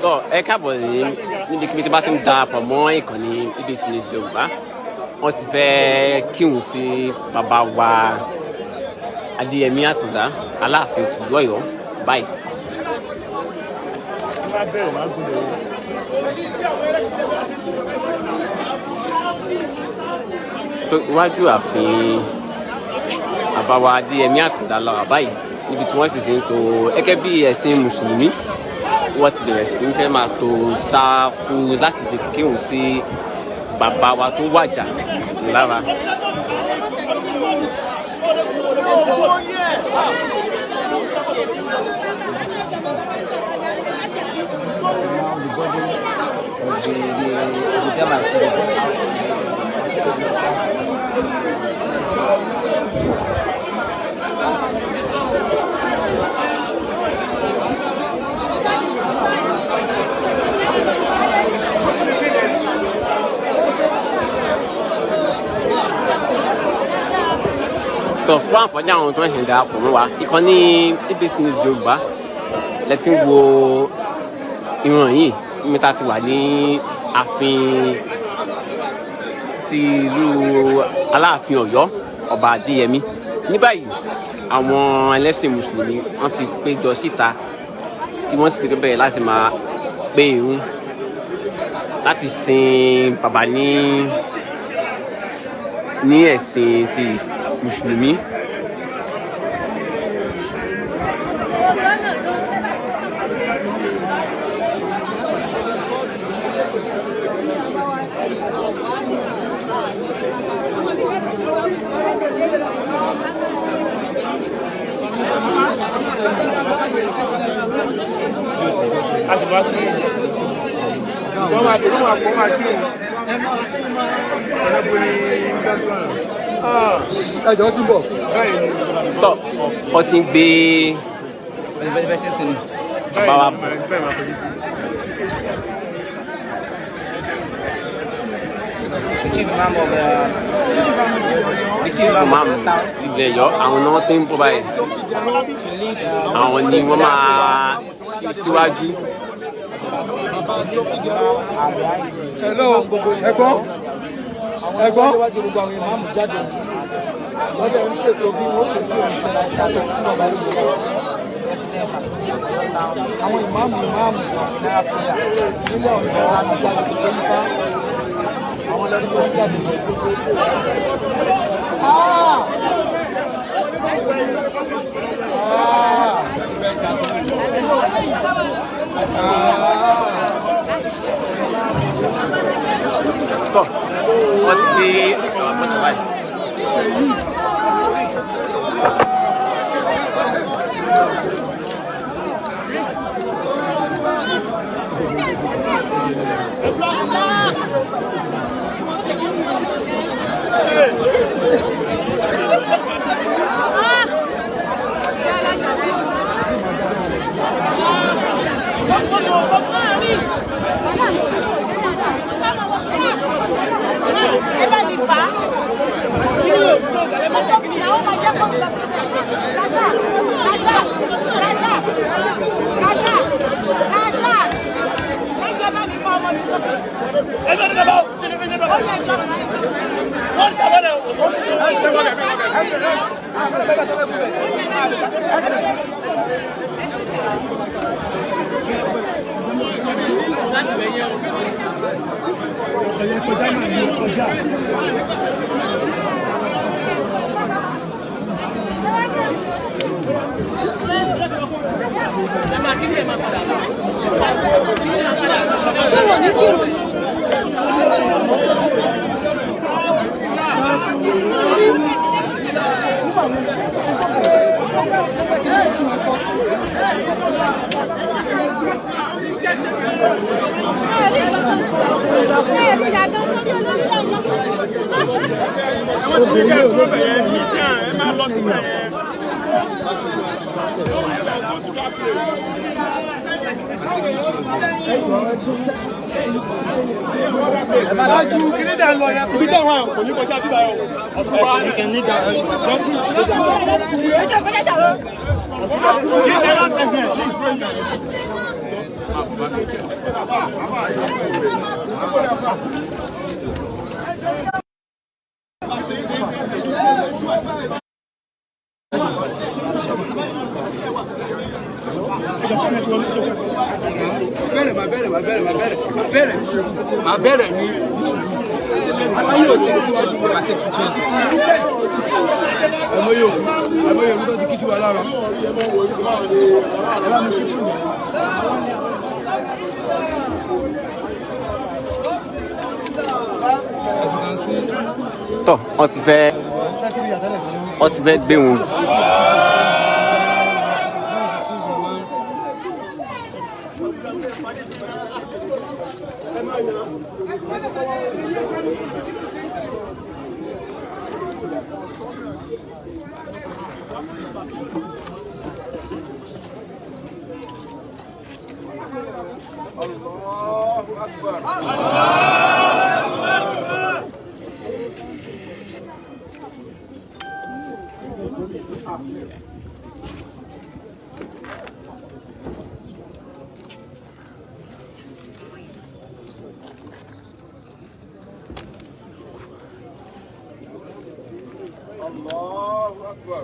tó ẹ káàbọ̀ níbi tí bá ti ń darapọ̀ mọ́ ìkànnì BBC News Yorùbá wọ́n ti fẹ́ kírun sí bàbá wa Adéyẹmí Àtàndá Aláàfin tìlú Ọ̀yọ́ báyìí. Iwájú ààfin bàbá wa Adéyẹmí Àtàndá lọ́wọ́ báyìí níbi tí wọ́n sì ń tò gẹ́gẹ́ bí ẹ̀sìn mùsùlùmí wọ́n ti bẹ̀rẹ̀ sí ń fẹ́ máa tò sáfù láti fi kírun sí bàbá wa tó wàjà lára. Tó fún àǹfààní àwọn tó ń ṣe darapọ̀ mọ́ wa ìkànnì BBC News Yorùbá lẹ́tí ń wo ìran yìí mẹ́ta ti wà ní ààfin ti ìlú Aláàfin Ọ̀yọ́ ọba Adéyẹmí. Ní báyìí àwọn ẹlẹ́sìn mùsùlùmí wọ́n ti péjọ síta tí wọ́n sì ti bẹ̀rẹ̀ láti máa pé ìrun láti sin bàbá ní ẹ̀sìn ti mùsùlùmí. Ẹjọ́ ti bọ̀. Tọ́ ọ ti ń gbé bàbá wa bọ̀. Ìmáàmù ti lẹ̀ yọ àwọn náà ti ń bọ̀ báyìí. Àwọn ni wọ́n máa ṣe síwájú. Hello, ẹ̀gbọ́n wọ́n dẹ̀ ń ṣètò bí wọ́n ṣe tí òun tẹ̀lé ìdájọ́ fún bàbá yìí lọ. Àwọn ìmáàmù náírà pẹ̀lá nílẹ̀ ọ̀nà àmì jáde tó ń bá àwọn lẹ́nu tó ń jáde ní gbogbo Tọ́ wọ́n ti gbé àwọn akọ́jọ báyìí. Ma belle ni amoyo mi to ti kiti wa lára ẹ bá mi ṣe fún mi. tọ́ ọ ti fẹ́ gbé wọn. Allahu Akbar. Allahu Akbar. Allahu Akbar.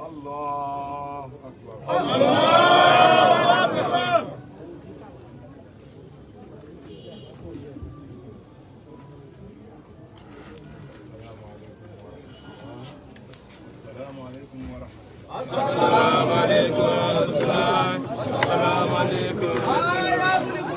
Allahu Akbar. Allahu Akbar. Assalamu alaikum wa rahmatullah. Assalamu alaikum wa rahmatullah. Assalamu alaikum.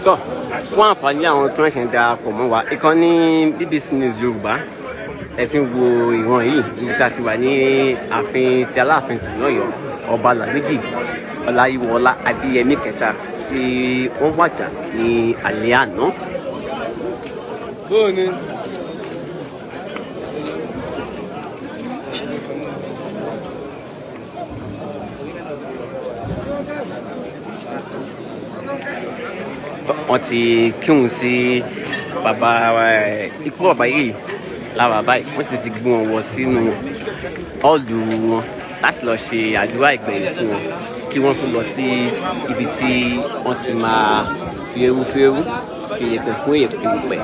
tọ́ fún àǹfààní àwọn tó ń ṣe ń darapọ̀ mọ́ wa ìkànnì BBC News Yorùbá ẹ ti ń wo ìran yìí níbi tí a ti wà ní ààfin ti Aláàfin tìlú Ọ̀yọ́ Ọba Lámídì Ọláyíwọlá Adéyẹmí kẹta tí wọ́n wàjà ní alẹ́ àná. Bóòní. wọ́n ti kírun sí bàbá ikú bàbá yìí lára báyìí wọ́n ti gbé wọn wọ sínú ọ́ọ̀lù wọn láti lọ ṣe àdúrà ìgbẹ̀yìn fún wọn kí wọ́n tún lọ sí ibi tí wọ́n ti máa fi eérú fi yẹ̀pẹ̀ fún yẹ̀pẹ̀.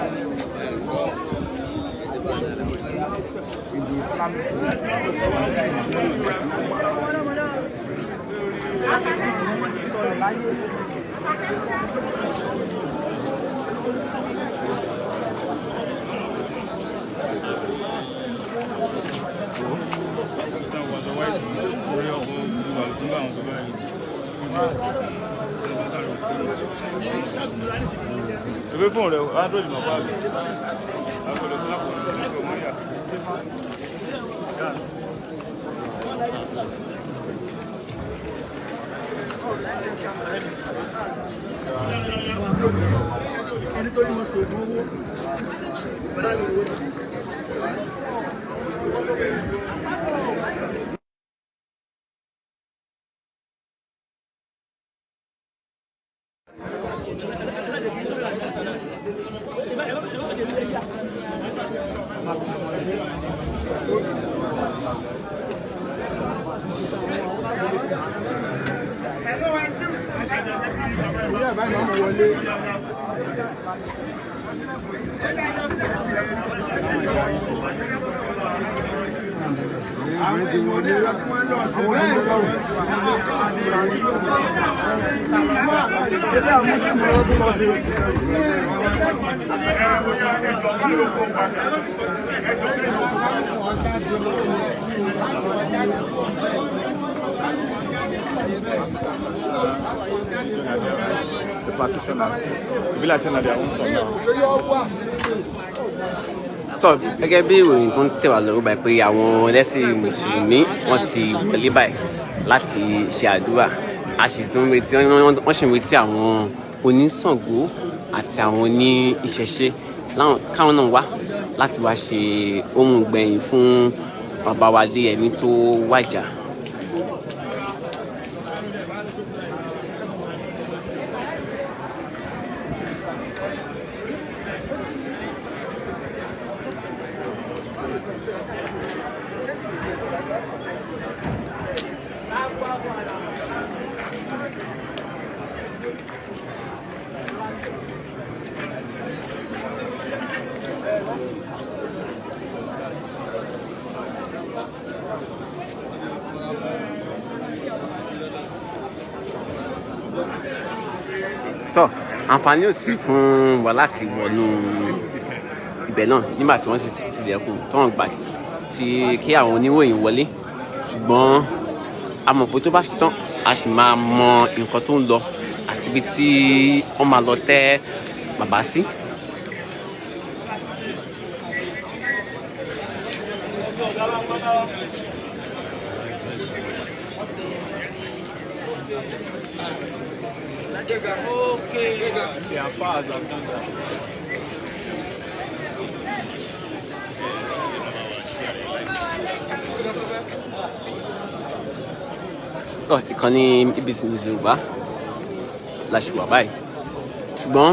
Ebe fún rẹ, Android mọ̀ pàbí. Àgbẹ̀lẹ̀ sí lápò ní ọmọ yà. The practitioners, it be like saying that they are on top now. tọ́ gẹ́gẹ́ bí ìròyìn tó ń tẹ̀ wá lọ́rùn báyìí pé àwọn ẹlẹ́sìn mùsùlùmí wọ́n ti wọlé báyìí láti ṣe àdúrà a sì tún retí wọ́n sì ń retí àwọn oníṣàngó àti àwọn oní ìṣẹ̀ṣe káwọn náà wá láti wá ṣe ohun gbẹ̀yìn fún bàbá wa lé ẹni tó wàjà. tọ́ àǹfààní ò sí fún wa láti wọnú ibẹ̀ náà nígbà tí wọ́n sì ti tilẹ̀kùn tó ń gbà kí àwọn oníròyìn wọlé ṣùgbọ́n a mọ̀ pé tó bá ṣe tán a sì máa mọ nǹkan tó ń lọ àti ibi tí wọ́n máa lọ tẹ́ bàbá sí. C'est en phase en tout ça. Ìkànnì ABC News Yorùbá la ṣì wà báyìí ṣùgbọ́n